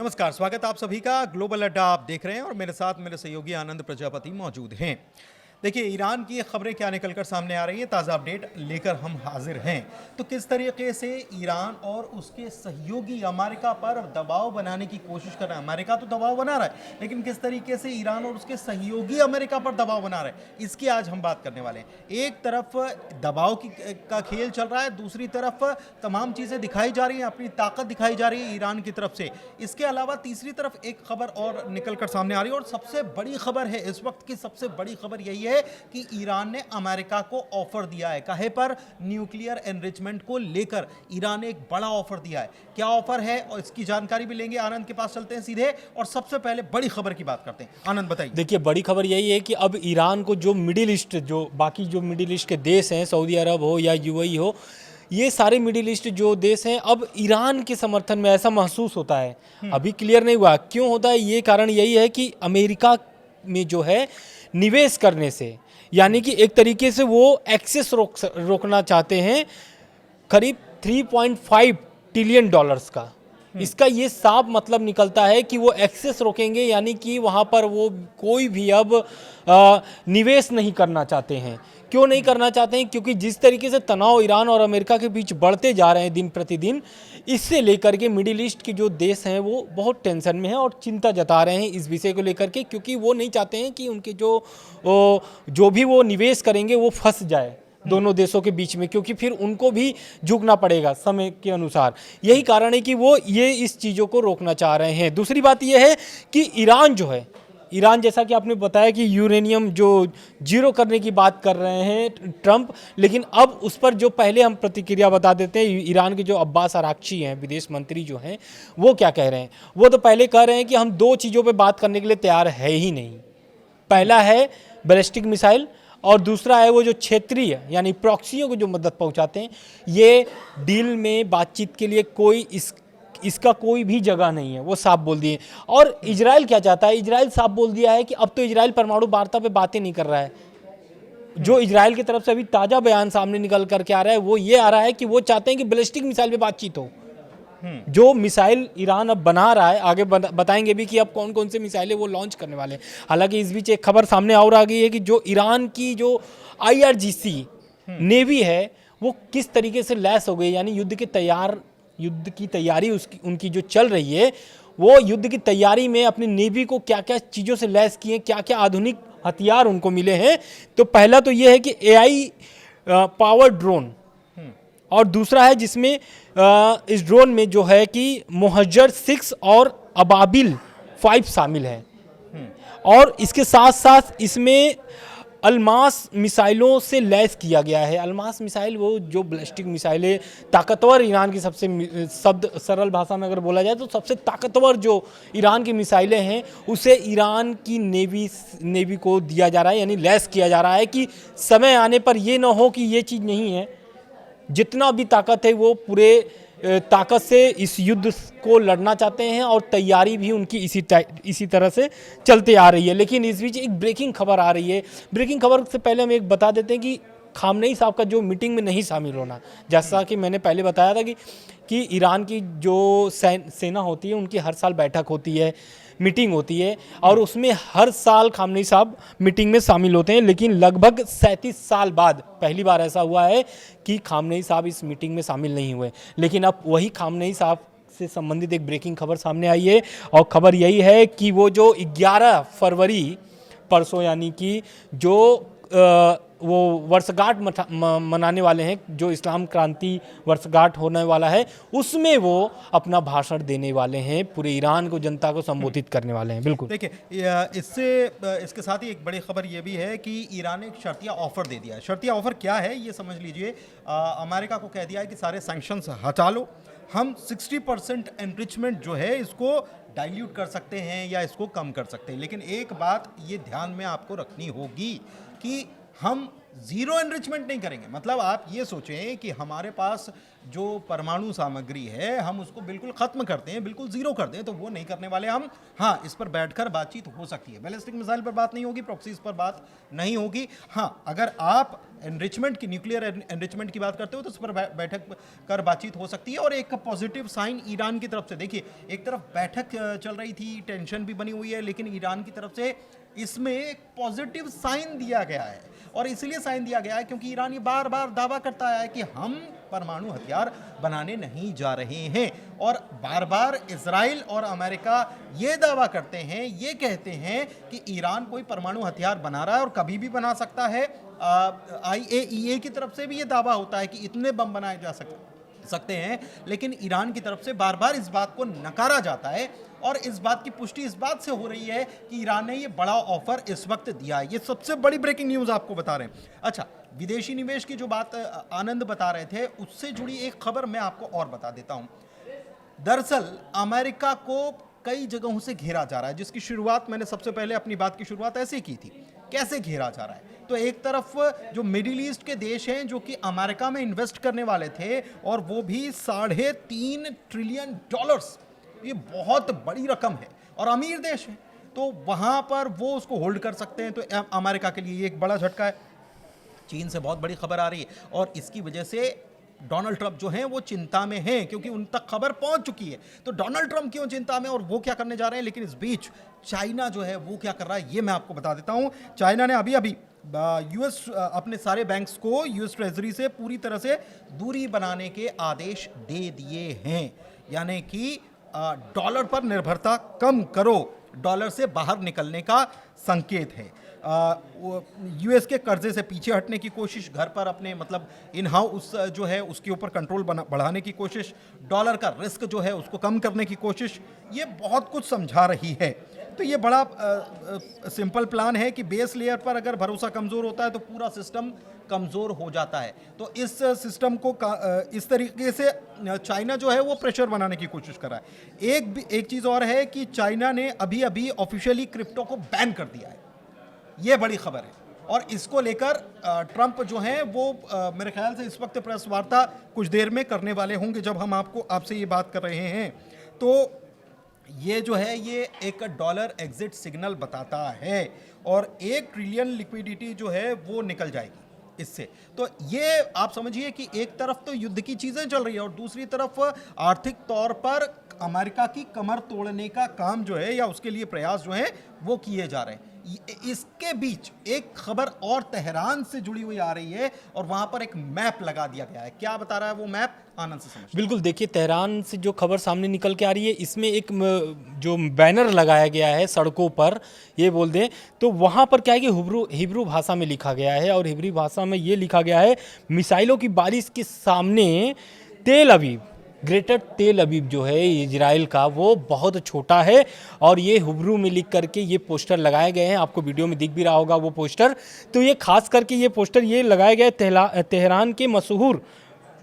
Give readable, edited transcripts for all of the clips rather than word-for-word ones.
नमस्कार, स्वागत आप सभी का। ग्लोबल अड्डा आप देख रहे हैं और मेरे साथ मेरे सहयोगी आनंद प्रजापति मौजूद हैं। देखिए, ईरान की खबरें क्या निकलकर सामने आ रही हैं, ताज़ा अपडेट लेकर हम हाजिर हैं। तो किस तरीके से ईरान और उसके सहयोगी अमेरिका पर दबाव बनाने की कोशिश कर रहे हैं। अमेरिका तो दबाव बना रहा है, लेकिन किस तरीके से ईरान और उसके सहयोगी अमेरिका पर दबाव बना रहे हैं, इसकी आज हम बात करने वाले हैं। एक तरफ दबाव का खेल चल रहा है, दूसरी तरफ तमाम चीज़ें दिखाई जा रही हैं, अपनी ताकत दिखाई जा रही है ईरान की तरफ से। इसके अलावा तीसरी तरफ एक खबर और निकलकर सामने आ रही है, और सबसे बड़ी खबर है इस वक्त की, सबसे बड़ी खबर यही है कि ईरान ने अमेरिका को ऑफर दिया है। कहे पर न्यूक्लियर एनरिचमेंट को लेकर ईरान ने एक बड़ा ऑफर दिया है। क्या ऑफर है और इसकी जानकारी भी लेंगे। आनंद के पास चलते हैं सीधे और सबसे पहले बड़ी खबर की बात करते हैं। आनंद बताइए। देखिए, बड़ी खबर यही है कि अब ईरान को जो मिडिल ईस्ट, जो बाकी जो मिडिल ईस्ट के देश हैं, सऊदी अरब हो या यूएई हो, ये सारे मिडिल ईस्ट जो देश हैं अब ईरान के समर्थन में, ऐसा महसूस होता है। अभी क्लियर नहीं हुआ क्यों होता है। ये कारण यही है कि अमेरिका में जो है निवेश करने से, यानी कि एक तरीके से वो एक्सेस रोकना चाहते हैं करीब 3.5 ट्रिलियन डॉलर्स का। इसका ये साफ मतलब निकलता है कि वो एक्सेस रोकेंगे, यानी कि वहाँ पर वो कोई भी अब निवेश नहीं करना चाहते हैं। क्यों नहीं करना चाहते हैं? क्योंकि जिस तरीके से तनाव ईरान और अमेरिका के बीच बढ़ते जा रहे हैं दिन प्रतिदिन, इससे लेकर के मिडिल ईस्ट के जो देश हैं वो बहुत टेंशन में हैं और चिंता जता रहे हैं इस विषय को लेकर के, क्योंकि वो नहीं चाहते हैं कि उनके जो भी वो निवेश करेंगे वो फंस जाए दोनों देशों के बीच में, क्योंकि फिर उनको भी झुकना पड़ेगा समय के अनुसार। यही कारण है कि वो ये इस चीज़ों को रोकना चाह रहे हैं। दूसरी बात यह है कि ईरान जो है, ईरान जैसा कि आपने बताया कि यूरेनियम जो जीरो करने की बात कर रहे हैं ट्रंप, लेकिन अब उस पर जो पहले हम प्रतिक्रिया बता देते हैं। ईरान के जो अब्बास अराक्ची हैं, विदेश मंत्री जो हैं, वो क्या कह रहे हैं। वो तो पहले कह रहे हैं कि हम दो चीज़ों पर बात करने के लिए तैयार है ही नहीं। पहला है बैलिस्टिक मिसाइल और दूसरा है वो जो क्षेत्रीय यानी प्रॉक्सियों को जो मदद पहुंचाते हैं। ये डील में बातचीत के लिए कोई इसका कोई भी जगह नहीं है, वो साफ बोल दिए। और इजराइल क्या चाहता है? इजराइल साफ बोल दिया है कि अब तो इजराइल परमाणु वार्ता पे बातें नहीं कर रहा है। जो इजराइल की तरफ से अभी ताज़ा बयान सामने निकल करके आ रहा है वो ये आ रहा है कि वो चाहते हैं कि बैलिस्टिक मिसाइल पे बातचीत हो। जो मिसाइल ईरान अब बना रहा है, आगे बताएंगे भी कि अब कौन कौन से मिसाइलें वो लॉन्च करने वाले हैं। हालांकि इस बीच एक खबर सामने और आ गई है कि जो ईरान की जो IRGC नेवी है वो किस तरीके से लैस हो गई, यानी युद्ध की तैयारी उनकी जो चल रही है, वो युद्ध की तैयारी में अपनी नेवी को क्या क्या चीज़ों से लैस किए, क्या क्या आधुनिक हथियार उनको मिले हैं। तो पहला तो ये है कि AI पावर ड्रोन, और दूसरा है जिसमें इस ड्रोन में जो है कि मोहज्जर 6 और अबाबिल 5 शामिल है। और इसके साथ साथ इसमें अलमास मिसाइलों से लैस किया गया है। अलमास मिसाइल वो जो बैलिस्टिक मिसाइलें ताकतवर, ईरान की सबसे शब्द सरल भाषा में अगर बोला जाए तो सबसे ताकतवर जो ईरान की मिसाइलें हैं, उसे ईरान की नेवी को दिया जा रहा है, यानी लैस किया जा रहा है कि समय आने पर ये ना हो कि ये चीज़ नहीं है। जितना भी ताकत है वो पूरे ताकत से इस युद्ध को लड़ना चाहते हैं और तैयारी भी उनकी इसी तरह से चलते आ रही है। लेकिन इस बीच एक ब्रेकिंग खबर आ रही है। ब्रेकिंग खबर से पहले हम एक बता देते हैं कि खामनेई साहब का जो मीटिंग में नहीं शामिल होना, जैसा कि मैंने पहले बताया था कि ईरान की जो सेना होती है उनकी हर साल बैठक होती है, मीटिंग होती है, और उसमें हर साल खामनेई साहब मीटिंग में शामिल होते हैं। लेकिन लगभग 37 साल बाद पहली बार ऐसा हुआ है कि खामनेई साहब इस मीटिंग में शामिल नहीं हुए। लेकिन अब वही खामनेई साहब से संबंधित एक ब्रेकिंग खबर सामने आई है, और खबर यही है कि वो जो 11 फरवरी परसों, यानी कि जो वो वर्षगांठ मनाने वाले हैं, जो इस्लाम क्रांति वर्षगांठ होने वाला है, उसमें वो अपना भाषण देने वाले हैं, पूरे ईरान को, जनता को संबोधित करने वाले हैं। बिल्कुल। देखिए, इसके साथ ही एक बड़ी खबर ये भी है कि ईरान ने एक शर्तिया ऑफर दे दिया है। शर्तिया ऑफर क्या है ये समझ लीजिए। अमेरिका को कह दिया है कि सारे सैंक्शंस हटा लो, हम 60% एनरिचमेंट जो है इसको डाइल्यूट कर सकते हैं या इसको कम कर सकते हैं। लेकिन एक बात ये ध्यान में आपको रखनी होगी कि हम जीरो एनरिचमेंट नहीं करेंगे। मतलब आप ये सोचें कि हमारे पास जो परमाणु सामग्री है हम उसको बिल्कुल खत्म करते हैं, बिल्कुल जीरो कर दें, तो वो नहीं करने वाले हम। हाँ, इस पर बैठकर बातचीत हो सकती है, बैलिस्टिक मिसाइल पर बात नहीं होगी, प्रॉक्सीज पर बात नहीं होगी। हाँ, अगर आप एनरिचमेंट की, न्यूक्लियर एनरिचमेंट की बात करते हो तो उस पर बैठक कर बातचीत हो सकती है। और एक पॉजिटिव साइन ईरान की तरफ से, देखिए एक तरफ बैठक चल रही थी, टेंशन भी बनी हुई है, लेकिन ईरान की तरफ से इसमें एक पॉजिटिव साइन दिया गया है। और इसलिए साइन दिया गया है क्योंकि ईरान ये बार बार दावा करता है कि हम परमाणु हथियार बनाने नहीं जा रहे हैं, और बार बार इजराइल और अमेरिका ये दावा करते हैं, ये कहते हैं कि ईरान कोई परमाणु हथियार बना रहा है और कभी भी बना सकता है। IAEA की तरफ से भी ये दावा होता है कि इतने बम बनाए जा सकते हैं, लेकिन ईरान की तरफ से बार बार इस बात को नकारा जाता है। और इस बात की पुष्टि इस बात से हो रही है कि ईरान ने ये बड़ा ऑफर इस वक्त दिया है। ये सबसे बड़ी ब्रेकिंग न्यूज़ आपको बता रहे हैं। अच्छा, विदेशी निवेश की जो बात आनंद बता रहे थे, उससे जुड़ी एक खबर मैं आपको और बता देता हूं। दरअसल अमेरिका को कई जगहों से घेरा जा रहा है, जिसकी शुरुआत मैंने सबसे पहले अपनी बात की शुरुआत ऐसे की थी। कैसे घेरा जा रहा है? तो एक तरफ जो मिडिल ईस्ट के देश हैं जो कि अमेरिका में इन्वेस्ट करने वाले थे, और वो भी $3.5 ट्रिलियन, ये बहुत बड़ी रकम है और अमीर देश है, तो वहां पर वो उसको होल्ड कर सकते हैं। तो अमेरिका के लिए ये एक बड़ा झटका है। चीन से बहुत बड़ी खबर आ रही है, और इसकी वजह से डोनाल्ड ट्रंप जो हैं वो चिंता में हैं, क्योंकि उन तक खबर पहुंच चुकी है। तो डोनाल्ड ट्रंप क्यों चिंता में और वो क्या करने जा रहे हैं? लेकिन इस बीच चाइना जो है वो क्या कर रहा है, ये मैं आपको बता देता हूं। चाइना ने अभी अभी यूएस अपने सारे बैंक्स को यूएस ट्रेजरी से पूरी तरह से दूरी बनाने के आदेश दे दिए हैं, यानी कि डॉलर पर निर्भरता कम करो, डॉलर से बाहर निकलने का संकेत है। यूएस के कर्जे से पीछे हटने की कोशिश, घर पर अपने मतलब इन हाउस जो है उसके ऊपर कंट्रोल बढ़ाने की कोशिश, डॉलर का रिस्क जो है उसको कम करने की कोशिश, ये बहुत कुछ समझा रही है। तो ये बड़ा सिंपल प्लान है कि बेस लेयर पर अगर भरोसा कमज़ोर होता है तो पूरा सिस्टम कमज़ोर हो जाता है। तो इस सिस्टम को इस तरीके से चाइना जो है वो प्रेशर बनाने की कोशिश कर रहा है। एक चीज़ और है कि चाइना ने अभी अभी ऑफिशियली क्रिप्टो को बैन कर दिया है, ये बड़ी खबर है। और इसको लेकर ट्रंप जो हैं वो मेरे ख्याल से इस वक्त प्रेस वार्ता कुछ देर में करने वाले होंगे, जब हम आपसे ये बात कर रहे हैं। तो ये जो है ये एक डॉलर एग्जिट सिग्नल बताता है, और 1 ट्रिलियन लिक्विडिटी जो है वो निकल जाएगी इससे। तो ये आप समझिए कि एक तरफ तो युद्ध की चीज़ें चल रही है, और दूसरी तरफ आर्थिक तौर पर अमेरिका की कमर तोड़ने का काम जो है, या उसके लिए प्रयास जो है वो किए जा रहे हैं। इसके बीच एक खबर और तेहरान से जुड़ी हुई आ रही है, और वहां पर एक मैप लगा दिया गया है। क्या बता रहा है वो मैप, आनंद से समझ। बिल्कुल, देखिए तेहरान से जो खबर सामने निकल के आ रही है, इसमें एक जो बैनर लगाया गया है सड़कों पर, ये बोल दें तो वहाँ पर क्या है कि हिब्रू भाषा में लिखा गया है, और हिब्रू भाषा में ये लिखा गया है, मिसाइलों की बारिश के सामने तेल अवीव, ग्रेटर तेल अवीव जो है इजराइल का, वो बहुत छोटा है। और ये हिब्रू में लिख करके ये पोस्टर लगाए गए हैं, आपको वीडियो में दिख भी रहा होगा वो पोस्टर। तो ये खास करके ये पोस्टर ये लगाए गए तेहरान के मशहूर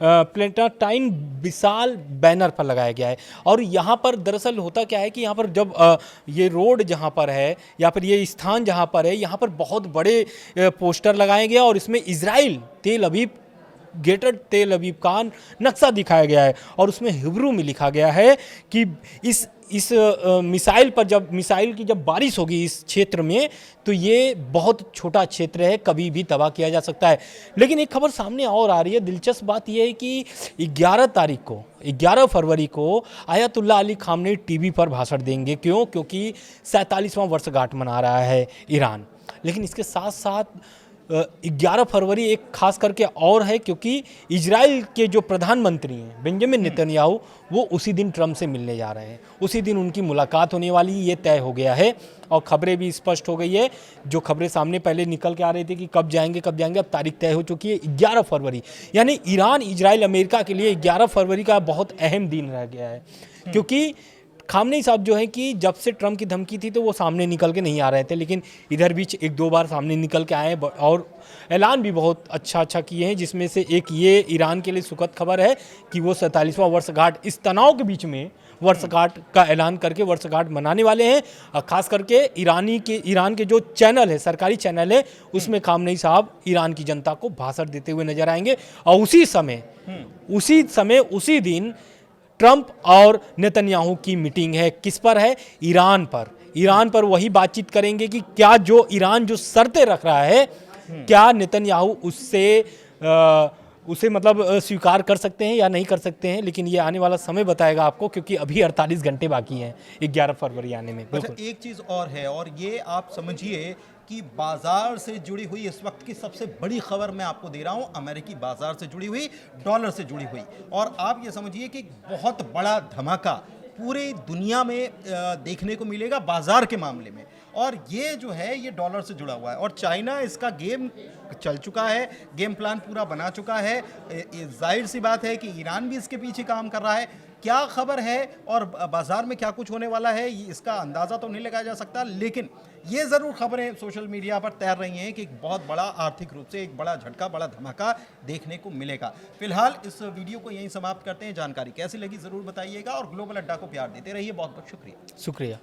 प्लेटाटाइन विशाल बैनर पर लगाया गया है। और यहाँ पर दरअसल होता क्या है कि यहाँ पर जब ये रोड जहाँ पर है, या फिर ये स्थान जहाँ पर है, यहाँ पर बहुत बड़े पोस्टर लगाए गए, और इसमें इजराइल तेल अवीव, ग्रेटर तेल अवीव का नक्शा दिखाया गया है, और उसमें हिब्रू में लिखा गया है कि इस मिसाइल की जब बारिश होगी इस क्षेत्र में, तो ये बहुत छोटा क्षेत्र है, कभी भी तबाह किया जा सकता है। लेकिन एक खबर सामने और आ रही है, दिलचस्प बात यह है कि 11 फरवरी को आयतुल्लाह अली खामनेई टीवी पर भाषण देंगे। क्यों? क्योंकि 47वां वर्षगांठ मना रहा है ईरान। लेकिन इसके साथ साथ 11 फरवरी एक खास करके और है, क्योंकि इजराइल के जो प्रधानमंत्री हैं बेंजामिन नेतन्याहू, वो उसी दिन ट्रंप से मिलने जा रहे हैं, उसी दिन उनकी मुलाकात होने वाली, ये तय हो गया है। और खबरें भी स्पष्ट हो गई है, जो खबरें सामने पहले निकल के आ रही थी कि कब जाएंगे, अब तारीख तय हो चुकी है 11 फरवरी। यानी ईरान, इजराइल, अमेरिका के लिए 11 फरवरी का बहुत अहम दिन रह गया है, क्योंकि खामनेई साहब जो है कि जब से ट्रंप की धमकी थी तो वो सामने निकल के नहीं आ रहे थे, लेकिन इधर बीच 1-2 बार सामने निकल के आए, और ऐलान भी बहुत अच्छा किए हैं। जिसमें से एक ये ईरान के लिए सुखद खबर है कि वो 47वां वर्षगांठ इस तनाव के बीच में वर्षगांठ का ऐलान करके वर्षगांठ मनाने वाले हैं। खास करके ईरान के जो चैनल है, सरकारी चैनल है, उसमें खामनेई साहब ईरान की जनता को भाषण देते हुए नजर आएंगे। और उसी दिन ट्रंप और नेतन्याहू की मीटिंग है। किस पर है? ईरान पर वही बातचीत करेंगे कि क्या जो ईरान जो शर्तें रख रहा है, क्या नेतन्याहू उसे मतलब स्वीकार कर सकते हैं या नहीं कर सकते हैं। लेकिन ये आने वाला समय बताएगा आपको, क्योंकि अभी 48 घंटे बाकी हैं 11 फरवरी आने में। अच्छा, एक चीज़ और है, और ये आप समझिए कि बाजार से जुड़ी हुई इस वक्त की सबसे बड़ी खबर मैं आपको दे रहा हूं, अमेरिकी बाजार से जुड़ी हुई, डॉलर से जुड़ी हुई। और आप ये समझिए कि बहुत बड़ा धमाका पूरी दुनिया में देखने को मिलेगा बाजार के मामले में, और ये जो है ये डॉलर से जुड़ा हुआ है। और चाइना इसका गेम चल चुका है, गेम प्लान पूरा बना चुका है। जाहिर सी बात है कि ईरान भी इसके पीछे काम कर रहा है। क्या खबर है और बाजार में क्या कुछ होने वाला है, इसका अंदाज़ा तो नहीं लगाया जा सकता, लेकिन ये ज़रूर खबरें सोशल मीडिया पर तैर रही हैं कि एक बहुत बड़ा आर्थिक रूप से एक बड़ा झटका, बड़ा धमाका देखने को मिलेगा। फिलहाल इस वीडियो को यहीं समाप्त करते हैं। जानकारी कैसी लगी ज़रूर बताइएगा, और ग्लोबल अड्डा को प्यार देते रहिए। बहुत बहुत शुक्रिया।